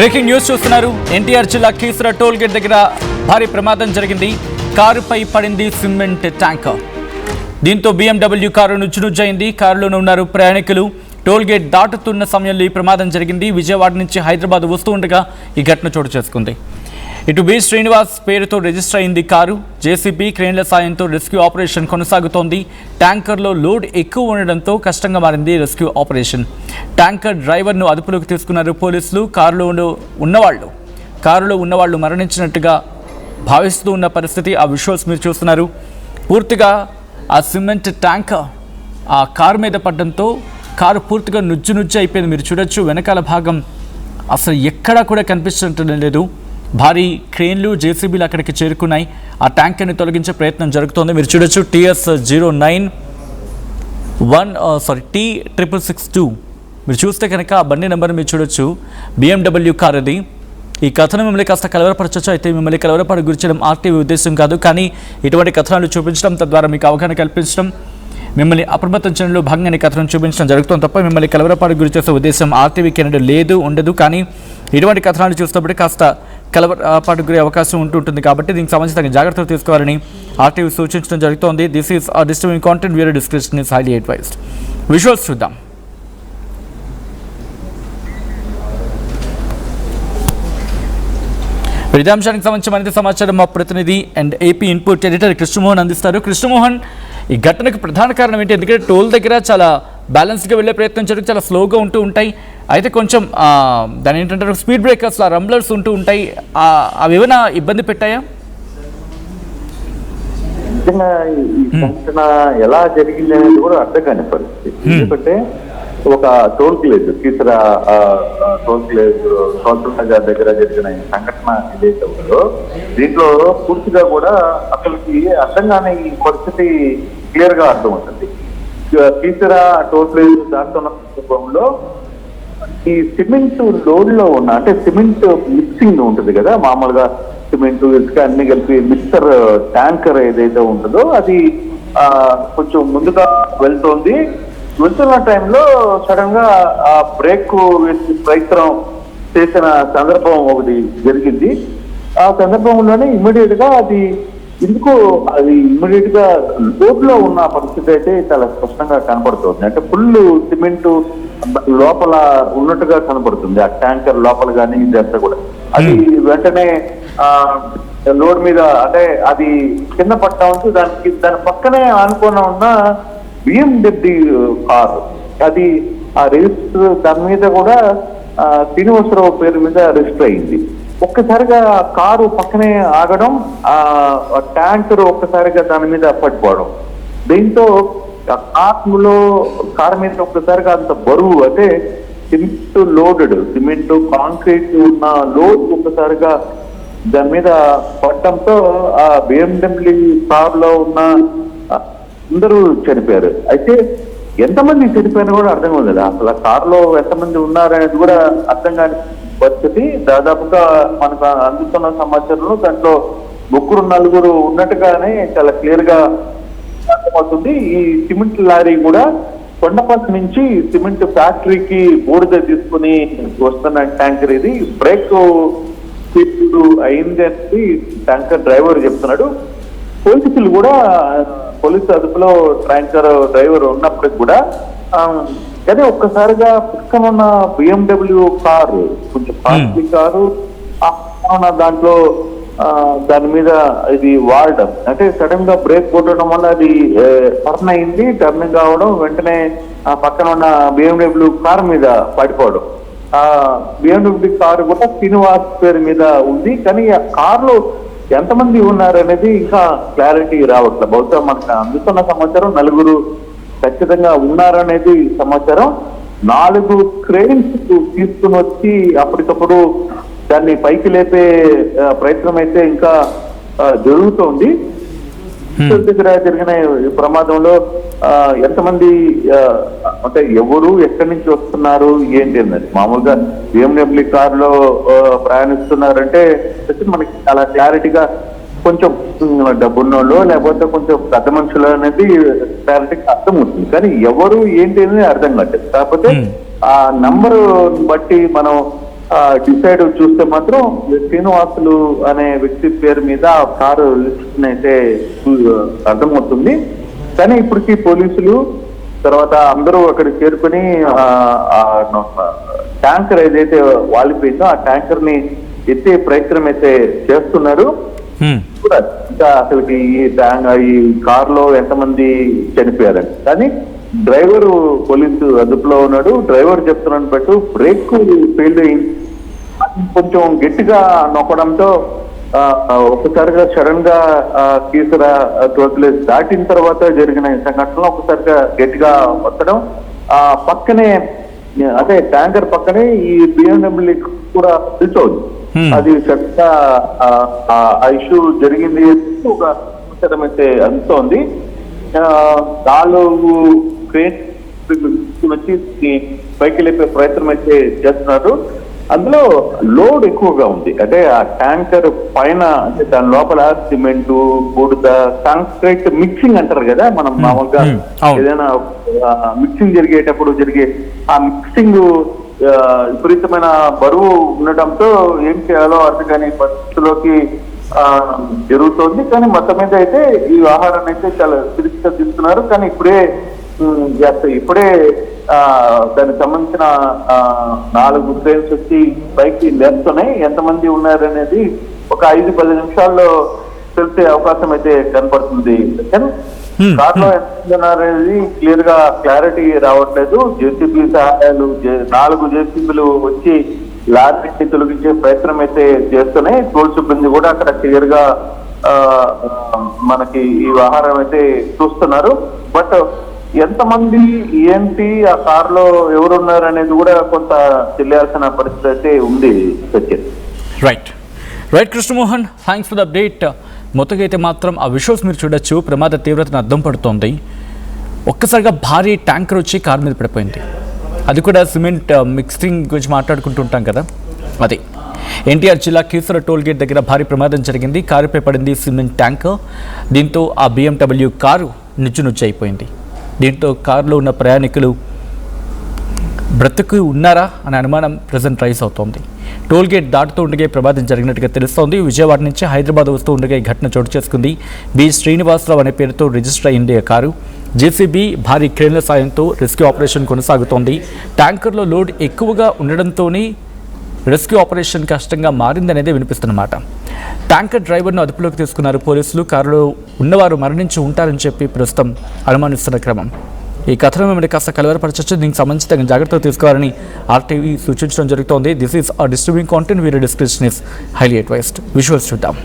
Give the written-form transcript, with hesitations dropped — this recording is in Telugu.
బ్రేకింగ్ న్యూస్ చూస్తున్నారు. ఎన్టీఆర్ జిల్లా కీసర టోల్ గేట్ దగ్గర భారీ ప్రమాదం జరిగింది. కారుపై పడింది సిమెంట్ ట్యాంకర్. దీంతో BMW కారు నుజ్జునుజ్జయింది. కారులోనే ఉన్నారు ప్రయాణికులు. టోల్ గేట్ దాటుతున్న సమయంలో ఈ ప్రమాదం జరిగింది. విజయవాడ నుంచి హైదరాబాద్ వస్తూ ఉండగా ఈ ఘటన చోటు చేసుకుంది. ఇటు బి శ్రీనివాస్ పేరుతో రిజిస్టర్ అయింది కారు. జేసీబీ క్రేన్ల సాయంతో రెస్క్యూ ఆపరేషన్ కొనసాగుతోంది. ట్యాంకర్లో లోడ్ ఎక్కువ ఉండడంతో కష్టంగా మారింది రెస్క్యూ ఆపరేషన్. ట్యాంకర్ డ్రైవర్ను అదుపులోకి తీసుకున్నారు పోలీసులు. కారులో ఉన్నవాళ్ళు మరణించినట్టుగా భావిస్తూ ఉన్న పరిస్థితి. ఆ విజువల్స్ మీరు చూస్తున్నారు. పూర్తిగా ఆ సిమెంట్ ట్యాంకర్ ఆ కారు మీద పడడంతో కారు పూర్తిగా నుజ్జు అయిపోయింది. మీరు చూడొచ్చు, వెనకాల భాగం అసలు ఎక్కడా కూడా కనిపించడం లేదు. భారీ క్రేన్లు జేసీబీలు అక్కడికి చేరుకున్నాయి. ఆ ట్యాంకర్ని తొలగించే ప్రయత్నం జరుగుతోంది. మీరు చూడొచ్చు T662. మీరు చూస్తే కనుక ఆ బండి నెంబర్ మీరు చూడొచ్చు, BMW కార్ అది. ఈ కథనం మిమ్మల్ని కాస్త కలవరపరచవచ్చు. అయితే మిమ్మల్ని కలవరపడి గురించడం RTV ఉద్దేశం కాదు, కానీ ఇటువంటి కథనాలు చూపించడం, తద్వారా మీకు అవగాహన కల్పించడం, మిమ్మల్ని అప్రమత్తం చేయడంలో భాగంగా కథనం చూపించడం జరుగుతుంది తప్ప మిమ్మల్ని కలవరపాటు గురి చేసే ఉద్దేశం RTVకి లేదు, ఉండదు. కానీ ఇటువంటి కథనాలు చూసినప్పుడు కాస్త కలవరపాటు గురి అవకాశం ఉంటుంది. కాబట్టి దీనికి సంబంధించిన జాగ్రత్తలు తీసుకోవాలని RTV సూచించడం జరుగుతోంది. This is disturbing content. Viewer description is highly advised. Visuals చూద్దాం. ఇదే అంశానికి సంబంధించి మరింత సమాచారం మా ప్రతినిధి and AP input editor Krishnamohan అందిస్తారు. కృష్ణమోహన్, ఈ ఘటనకు ప్రధాన కారణం ఏంటి? ఎందుకంటే టోల్ దగ్గర చాలా బ్యాలెన్స్గా వెళ్ళే ప్రయత్నం జరుగుతుంది, చాలా స్లోగా ఉంటాయి. అయితే కొంచెం దాని ఏంటంటే స్పీడ్ బ్రేకర్స్, రంబ్లర్స్ ఉంటాయి. అవి ఏమైనా ఇబ్బంది పెట్టాయా? నిజంగా ఈ సంఘటన ఎలా జరిగింది అనేది కూడా అర్థం కాని పరిస్థితి. ఎందుకంటే ఒక టోల్ ప్లేస్ కీసర టోల్ నగర్ దగ్గర జరిగిన ఈ సంఘటన ఏదైతే ఉందో దీంట్లో పూర్తిగా కూడా అసలుకి అర్థం కాని ఈ పరిస్థితి క్లియర్ గా అర్థం అవుతుంది. కీసర టోల్ ప్లేస్ దాంట్లో సందర్భంలో ఈ సిమెంట్ లోడ్ లో ఉన్న, అంటే సిమెంట్ మిక్సింగ్ ఉంటుంది కదా, మామూలుగా సిమెంట్ ఇసుక అన్ని కలిపి మిక్సర్ ట్యాంకర్ ఏదైతే ఉంటుందో అది కొంచెం ముందుగా వెళ్తున్న టైంలో సడన్ గా ఆ బ్రేక్ వేసి ప్రయత్నం చేసిన సందర్భం ఒకటి జరిగింది. ఆ సందర్భంలోనే ఇమ్మీడియట్ గా అది ఇమ్మీడియట్ గా లోడ్ లో ఉన్న పరిస్థితి అయితే చాలా స్పష్టంగా కనపడుతుంది. అంటే ఫుల్ సిమెంట్ లోపల ఉన్నట్టుగా కనపడుతుంది. ఆ ట్యాంకర్ లోపల కానీ ఇదంతా కూడా అది వెంటనే లోడ్ మీద, అంటే అది కింద పడతా ఉంటే దాని పక్కనే ఆనుకుని ఉన్న BMW కార్, అది ఆ రిజిస్టర్ దాని మీద కూడా శ్రీనివాసరావు పేరు మీద రిజిస్టర్ అయింది. ఒక్కసారిగా కారు పక్కనే ఆగడం, ఆ ట్యాంకర్ ఒక్కసారిగా దాని మీద పడిపోవడం, దీంతో కారు మీద ఒక్కసారిగా అంత బరువు, అంటే సిమెంట్ కాంక్రీట్ ఉన్న లోడ్ ఒక్కసారిగా దాని మీద పడటంతో ఆ BMW కారులో ఉన్న అందరూ చనిపోయారు. అయితే ఎంతమంది చనిపోయినా కూడా అర్థం కాదు. అసలు ఆ కారులో ఎంతమంది ఉన్నారనేది కూడా అర్థం కాని పరిస్థితి. దాదాపుగా మనకు అందుతున్న సమాచారంలో దాంట్లో 3-4 ఉన్నట్టుగానే చాలా క్లియర్ గా అర్థమవుతుంది. ఈ సిమెంట్ లారీ కూడా కొండపల్లి నుంచి సిమెంట్ ఫ్యాక్టరీకి బూడిద తీసుకుని వస్తున్న ట్యాంకర్ ఇది. బ్రేక్ అయింది అని ట్యాంకర్ డ్రైవర్ చెప్తున్నాడు. పోలీసు అదుపులో ట్యాంకర్ డ్రైవర్ ఉన్నప్పటికి కూడా అదే ఒక్కసారిగా పక్కన ఉన్న BMW కారు, కొంచెం కాస్ట్లీ కారు, దాంట్లో దాని మీద ఇది వాడడం, అంటే సడన్ గా బ్రేక్ కొట్టడం వల్ల అది టర్న్ అయింది. టర్నింగ్ కావడం, వెంటనే ఆ పక్కన ఉన్న BMW కారు మీద పడిపోవడం. ఆ BMW కారు కూడా శ్రీనివాస్ పేరు మీద ఉంది. కానీ ఆ కారులో ఎంతమంది ఉన్నారనేది ఇంకా క్లారిటీ రావట్లేదు. బహుశా మనకు అందుతున్న సమాచారం 4 ఖచ్చితంగా ఉన్నారనేది సమాచారం. 4 క్రేన్స్ తీసుకుని వచ్చి అప్పటికప్పుడు దాన్ని పైకి లేపే ప్రయత్నం అయితే ఇంకా జరుగుతోంది. దగ్గర జరిగిన ప్రమాదంలో ఎంతమంది, అంటే ఎవరు ఎక్కడి నుంచి వస్తున్నారు ఏంటి అన్నది, మామూలుగా BMW కారులో ప్రయాణిస్తున్నారంటే మనకి చాలా క్లారిటీగా కొంచెం డబ్బున్నోళ్ళు లేకపోతే కొంచెం పెద్ద మనుషులు అనేది క్లారిటీగా అర్థమవుతుంది. కానీ ఎవరు ఏంటి అనేది అర్థం కావట్లేదు. కాకపోతే ఆ నంబరు బట్టి మనం డిసైడ్ చూస్తే మాత్రం శ్రీనివాసులు అనే వ్యక్తి పేరు మీద కారు రిజిస్ట్రేషన్ అయితే అర్థమవుతుంది. కానీ ఇప్పటికీ పోలీసులు తర్వాత అందరూ అక్కడ చేరుకుని ట్యాంకర్ ఏదైతే వాలిపోయిందో ఆ ట్యాంకర్ ని ఎత్తే ప్రయత్నం అయితే చేస్తున్నారు. ఇంకా అసలుకి ఈ కారులో ఎంతమంది చనిపోయారని, కానీ డ్రైవరు పోలీసు అదుపులో ఉన్నాడు. డ్రైవర్ చెప్తున్నాను బట్టు బ్రేక్ ఫెయిల్ అయింది, కొంచెం గట్టిగా నొక్కడంతో ఒకసారిగా సడన్ గా కీసర టోల్ దాటిన తర్వాత జరిగిన సంఘటనలో ఒకసారిగా గట్టిగా వస్తడం, పక్కనే అదే ట్యాంకర్ పక్కనే ఈ BMW కూడా నిల్చోదు. అది సడన్గా ఆ ఇష్యూ జరిగింది ఒక సమాచారం అయితే అందుతోంది. 4 క్రేన్ వచ్చి పైకి లేపే ప్రయత్నం అయితే చేస్తున్నారు. అందులో లోడ్ ఎక్కువగా ఉంది. అంటే ఆ ట్యాంకర్ పైన అంటే దాని లోపల సిమెంట్, బూడిద, కాంక్రీట్ మిక్సింగ్ అంటారు కదా మనం మామూలుగా ఏదైనా మిక్సింగ్ జరిగేటప్పుడు జరిగే ఆ మిక్సింగ్ విపరీతమైన బరువు ఉండటంతో ఏం చేయాలో అర్థం కాని పరిస్థితుల్లోకి జరుగుతోంది. కానీ మొత్తం మీద అయితే ఈ వ్యవహారాన్ని అయితే చాలా సీరియస్గా తీసుకున్నారు. కానీ ఇప్పుడే దానికి సంబంధించిన 4 ట్రైన్స్ వచ్చి పైకి లేస్తున్నాయి. ఎంతమంది ఉన్నారనేది ఒక 5-10 నిమిషాల్లో తెలిసే అవకాశం అయితే కనపడుతుంది. కార్లో ఎంత ఉన్నారనేది క్లియర్ గా క్లారిటీ రావట్లేదు. జేసీబీ సహాయాలు 4 జేసీబీలు వచ్చి లారీని తొలగించే ప్రయత్నం అయితే చేస్తున్నాయి. టోల్ సిబ్బంది కూడా అక్కడ క్లియర్ గా మనకి ఈ వ్యవహారం అయితే చూస్తున్నారు. బట్ ఎంతమంది ఏంటి ఆ కారులో ఎవరున్నారు అనేది కూడా కొంత తెలియాల్సిన పరిస్థితి అయితే ఉంది. Right Krishnamohan, thanks for the update. మొత్తగా అయితే మాత్రం ఆ విజువల్స్ మీరు చూడొచ్చు, ప్రమాద తీవ్రతను అర్థం పడుతోంది. ఒక్కసారిగా భారీ ట్యాంకర్ వచ్చి కారు మీద పడిపోయింది. అది కూడా సిమెంట్ మిక్సింగ్ గురించి మాట్లాడుకుంటుంటాం కదా, అది ఎన్టీఆర్ జిల్లా కీసర టోల్ గేట్ దగ్గర భారీ ప్రమాదం జరిగింది. కారుపై పడింది సిమెంట్ ట్యాంకర్. దీంతో ఆ BMW కారు నుజ్జు అయిపోయింది. దీంతో కారులో ఉన్న ప్రయాణికులు బ్రతుకు ఉన్నారా అనే అనుమానం ప్రజెంట్ రైజ్ అవుతోంది. టోల్ గేట్ దాటుతూ ఉండగా ప్రమాదం జరిగినట్టుగా తెలుస్తోంది. విజయవాడ నుంచి హైదరాబాద్ వస్తూ ఉండగా ఈ ఘటన చోటు చేసుకుంది. బి శ్రీనివాసరావు అనే పేరుతో రిజిస్టర్ అయింది ఆ కారు. జేసీబీ భారీ క్రేన్ల సాయంతో రెస్క్యూ ఆపరేషన్ కొనసాగుతోంది. ట్యాంకర్లో లోడ్ ఎక్కువగా ఉండడంతోనే రెస్క్యూ ఆపరేషన్ కష్టంగా మారిందనేదే వినిపిస్తున్నమాట. ట్యాంకర్ డ్రైవర్ను అదుపులోకి తీసుకున్నారు పోలీసులు. కారులో ఉన్నవారు మరణించి ఉంటారని చెప్పి ప్రస్తుతం అనుమానిస్తున్న క్రమం. ఈ కథనం మిమ్మల్ని కాస్త కలవరపరచవచ్చు. దీనికి సంబంధించి తగిన జాగ్రత్తలు తీసుకోవాలని RTV సూచించడం జరుగుతోంది. This is distributing content, video description is highly advised. Visuals చూద్దాం.